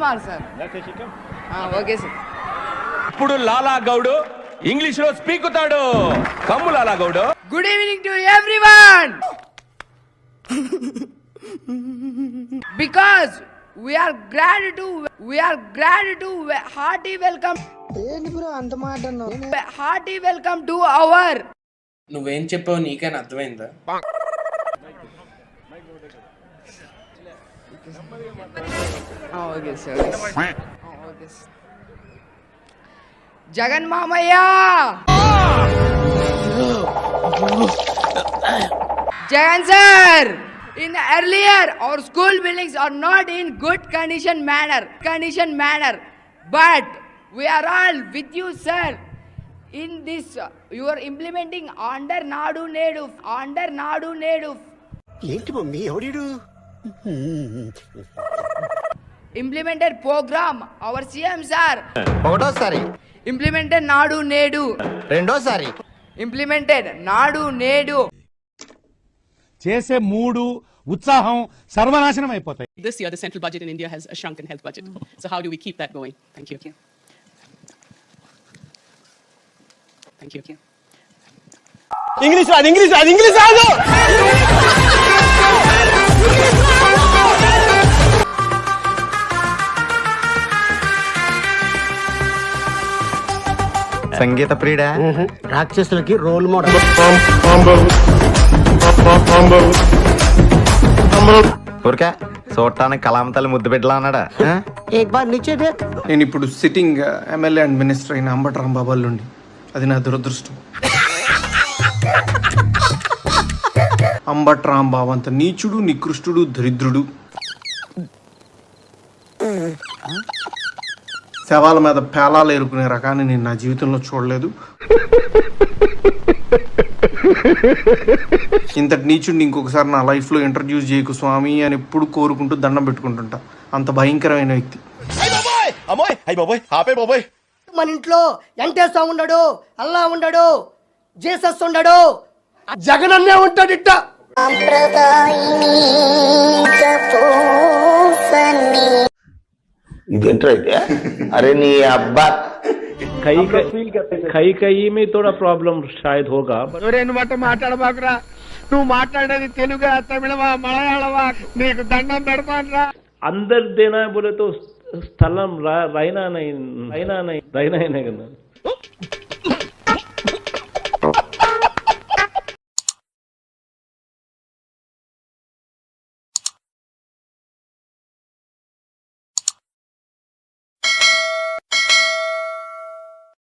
Kumar sir. Okay sir. ఇప్పుడు లాలా Goud English లో స్పీకుతాడు. కమ్ము Lala Goud. Good evening to everyone. Because we are glad to hearty welcome. ఏంటి బ్రో అంత మాట అన్నావు? Hearty welcome to our. నువ్వేం చెప్పావు నీకైనా అర్థమైందా? Okay sir. Okay sir. Jagan మామయ్య. Jagan sir, in earlier our school buildings are not in good condition manner, but we are all with you sir. In this you are implementing under Nadu Nedu. ఏంటి mummy ఎవడు? Implemented program our CM sir. ఒకటోసారి Implemented Nadu Nedu. రెండోసారి Implemented Nadu Nedu. చేసే మూడు ఉత్సాహం సర్వనాశనం అయిపోతాయి. This year, the central budget in India has a shrunken health budget. So how do we keep that going? Thank you. Thank you. English రాదు. సంగీత ప్రియుడా, రాక్షసులకి role model. ఊరికే చూడటానికి కలాంతలు ముద్దు బిడ్డలా ఉన్నాడా? నేను ఇప్పుడు సిట్టింగ్ ఎమ్మెల్యే అండ్ మినిస్టర్ అయిన అంబటి రాంబాబు నుండి, అది నా దురదృష్టం. అంబటి రాంబాబు అంత నీచుడు, నికృష్టుడు, దరిద్రుడు, శవాల మీద పేలాలు ఏరుకునే రకాన్ని నేను నా జీవితంలో చూడలేదు. ఇంతటి నీచుడిని ఇంకొకసారి నా లైఫ్లో ఇంట్రడ్యూస్ చేయకు స్వామి అని ఎప్పుడు కోరుకుంటూ దండం పెట్టుకుంటుంటా. అంత భయంకరమైన వ్యక్తి. మన ఇంట్లో వెంకటేశ్వర ఉండడు, అల్లా ఉండడు, జీసస్ ఉండడు, జగన్ అన్నే ఉంటాడు. ఇట్ట ఇదేంటైతే? అరే నీ అబ్బా కై में थोड़ा प्रॉब्लम शायद होगा. నువ్వు మాట్లాడబాకురా. నువ్వు మాట్లాడేది తెలుగా, తమిళమా, మలయాళమా? నీకు దండం పెడతానురా. अंदर देना है बोले तो स्थलम रहना नहीं है ना.